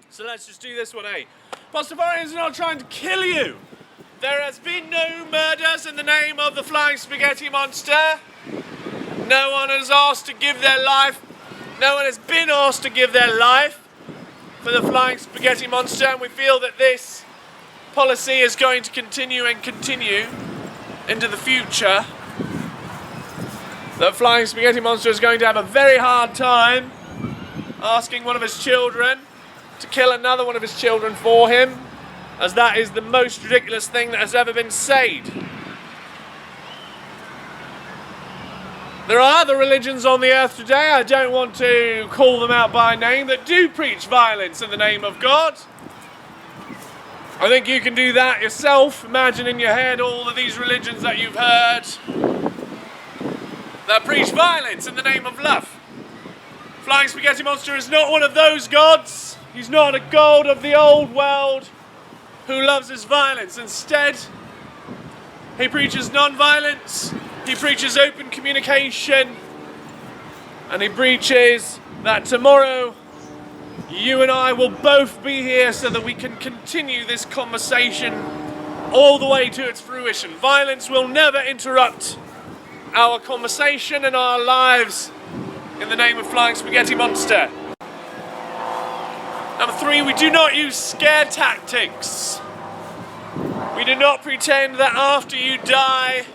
So let's just do this one, eh? Pastafarians are not trying to kill you. There has been no murders in the name of the Flying Spaghetti Monster. No one has asked to give their life. No one has been asked to give their life for the Flying Spaghetti Monster, and we feel that this policy is going to continue into the future. The Flying Spaghetti Monster is going to have a very hard time asking one of his children to kill another one of his children for him, as that is the most ridiculous thing that has ever been said. There are other religions on the earth today, I don't want to call them out by name, that do preach violence in the name of God. I think you can do that yourself. Imagine in your head all of these religions that you've heard that preach violence in the name of love. Flying Spaghetti Monster is not one of those gods. He's not a god of the old world who loves his violence. Instead, he preaches non-violence, he preaches open communication, and he preaches that tomorrow you and I will both be here so that we can continue this conversation all the way to its fruition. Violence will never interrupt our conversation and our lives in the name of Flying Spaghetti Monster. Number 3, we do not use scare tactics. We do not pretend that after you die,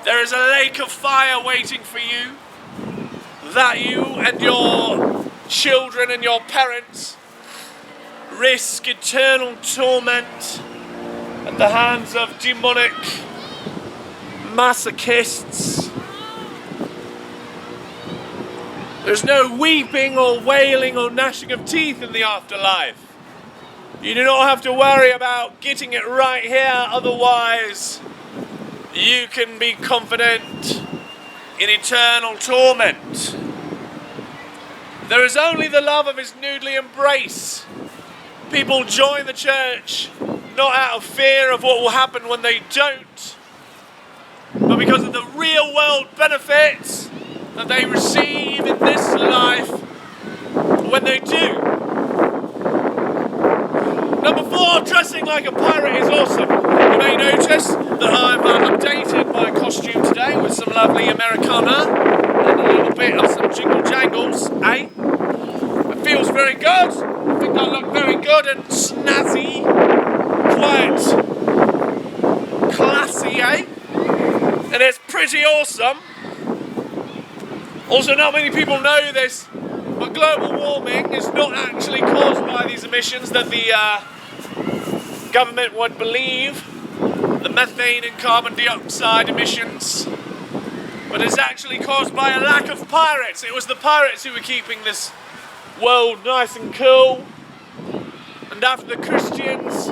there is a lake of fire waiting for you, that you and your children and your parents risk eternal torment at the hands of demonic masochists. There's no weeping or wailing or gnashing of teeth in the afterlife. You do not have to worry about getting it right here, otherwise you can be confident in eternal torment. There is only the love of his noodly embrace. People join the church not out of fear of what will happen when they don't, but because of the real world benefits that they receive in this life when they do. Number 4, dressing like a pirate is awesome. You may notice that I've updated my costume today with some lovely Americana and a little bit of some jingle jangles, eh? It feels very good. I think I look very good and snazzy, quite classy, eh? And it's pretty awesome. Also, not many people know this, but global warming is not actually caused by these emissions that the government would believe, the methane and carbon dioxide emissions, but it's actually caused by a lack of pirates. It was the pirates who were keeping this world nice and cool, and after the Christians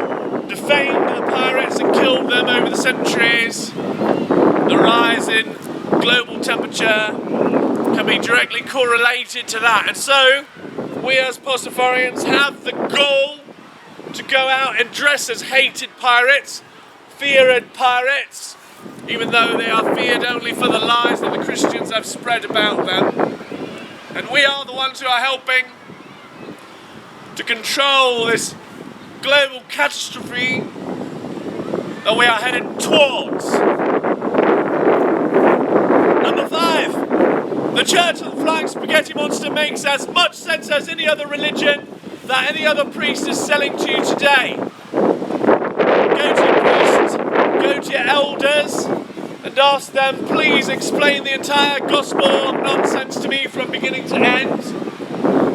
defamed the pirates and killed them over the centuries, the rise in global temperature can be directly correlated to that. And so we as Pastafarians have the goal to go out and dress as hated pirates, feared pirates, even though they are feared only for the lies that the Christians have spread about them. And we are the ones who are helping to control this global catastrophe that we are headed towards. Number 5, the Church of the Flying Spaghetti Monster makes as much sense as any other religion that any other priest is selling to you today. Go to your priest, go to your elders, and ask them, please explain the entire gospel of nonsense to me from beginning to end,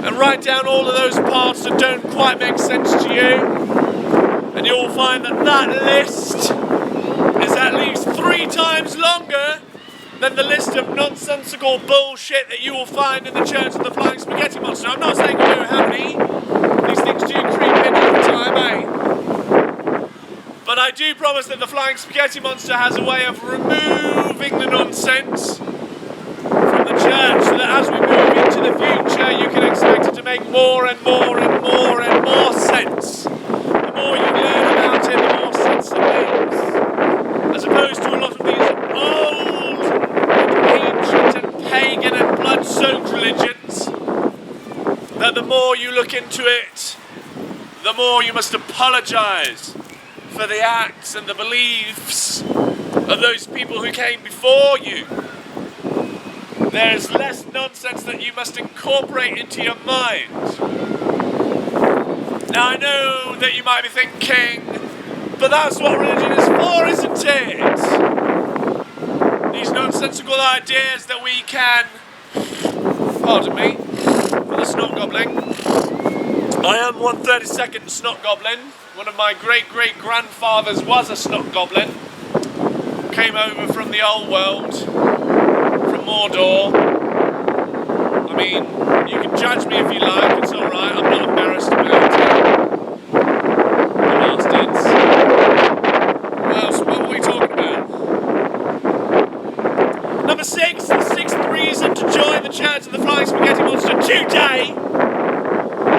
and write down all of those parts that don't quite make sense to you, and you'll find that that list is at least 3 times longer than the list of nonsensical bullshit that you will find in the Church of the Flying Spaghetti Monster. I'm not saying you don't have any. These things do creep in all the time, eh? But I do promise that the Flying Spaghetti Monster has a way of removing the nonsense from the church, so that as we move into the future, you can expect it to make more and more and more and more sense. The more you learn about it, the more sense it makes. As opposed to a lot of these old and ancient and pagan and blood-soaked religions that the more you look into it, the more you must apologise for the acts and the beliefs of those people who came before you. There's less nonsense that you must incorporate into your mind. Now I know that you might be thinking, but that's what religion is for, isn't it? These nonsensical ideas that we can, pardon me, for the snot gobbling. I am 1/32nd snot goblin. One of my great-great-grandfathers was a snot goblin. Came over from the old world, from Mordor. I mean, you can judge me if you like, it's alright, I'm not embarrassed about it. The bastards. What were we talking about? Number 6, the 6th reason to join the Church of the Flying Spaghetti Monster today,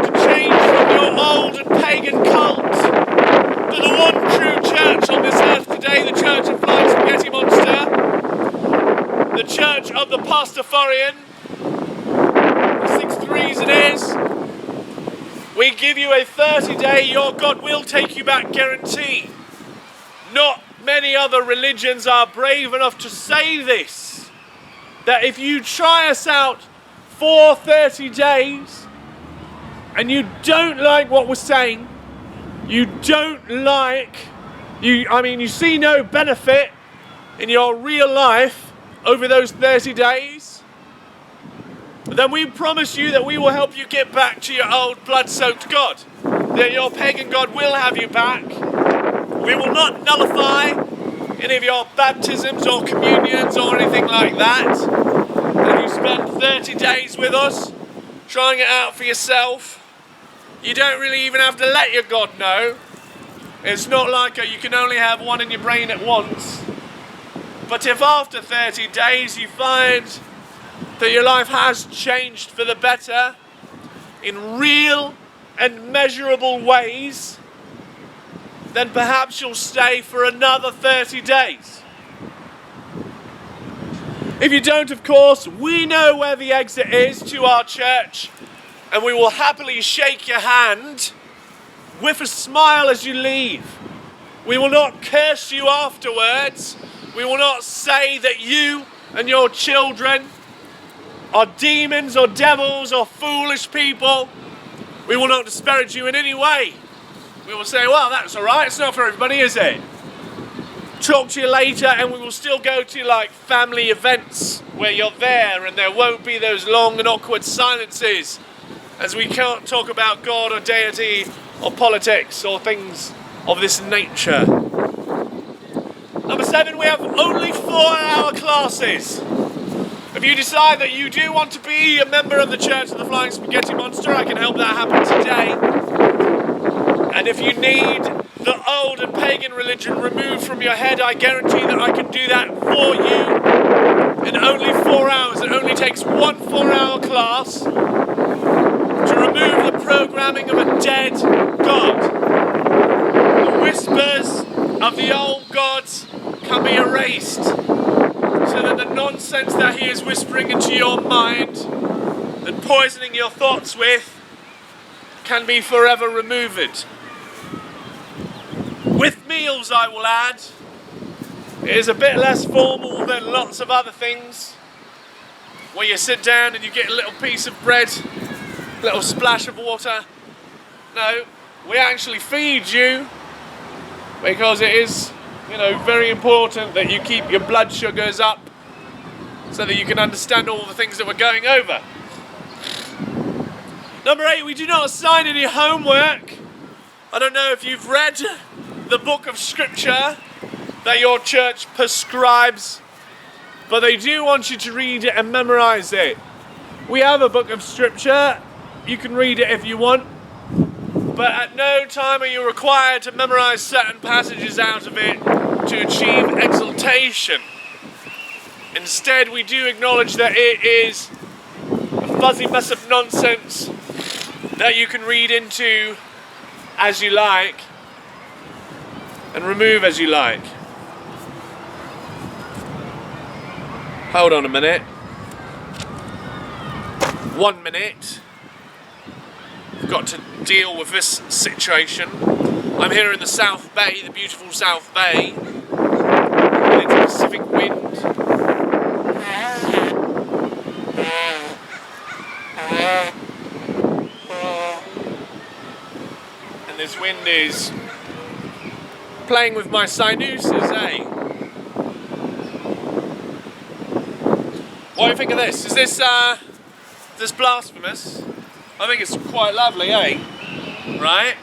to change from your old and pagan cult to the one true church on this earth today, the Church of Flying Spaghetti Monster, the Church of the Pastafarian. The 6th reason is, we give you a 30-day your God will take you back guarantee. Not many other religions are brave enough to say this, that if you try us out for 30 days and you don't like what we're saying, you see no benefit in your real life over those 30 days, then we promise you that we will help you get back to your old blood-soaked God. That your pagan God will have you back. We will not nullify any of your baptisms or communions or anything like that. And if you spend 30 days with us, trying it out for yourself, you don't really even have to let your God know. It's not like you can only have one in your brain at once. But if after 30 days you find that your life has changed for the better in real and measurable ways, then perhaps you'll stay for another 30 days. If you don't, of course, we know where the exit is to our church, and we will happily shake your hand with a smile as you leave. We will not curse you afterwards. We will not say that you and your children are demons or devils or foolish people. We will not disparage you in any way. We will say, well, that's all right, it's not for everybody, is it? Talk to you later, and we will still go to like family events where you're there and there won't be those long and awkward silences as we can't talk about God or deity or politics or things of this nature. Number 7, we have only 4-hour classes. If you decide that you do want to be a member of the Church of the Flying Spaghetti Monster, I can help that happen today. And if you need the old and pagan religion removed from your head, I guarantee that I can do that for you in only 4 hours. It only takes one 4-hour class to remove the programming of a dead God. The whispers of the old gods can be erased, so that the nonsense that he is whispering into your mind and poisoning your thoughts with can be forever removed. With meals, I will add, it is a bit less formal than lots of other things, where you sit down and you get a little piece of bread, a little splash of water. No, we actually feed you, because it is, very important that you keep your blood sugars up so that you can understand all the things that we're going over. Number 8, we do not assign any homework. I don't know if you've read the book of scripture that your church prescribes, but they do want you to read it and memorize it. We have a book of scripture. You can read it if you want, but at no time are you required to memorize certain passages out of it to achieve exaltation. Instead, we do acknowledge that it is a fuzzy mess of nonsense that you can read into as you like and remove as you like. Hold on a minute. 1 minute. got to deal with this situation. I'm here in the South Bay, the beautiful South Bay, and it's a Pacific wind. And this wind is playing with my sinuses, eh? What do you think of this? Is this blasphemous? I think it's quite lovely, eh? Right?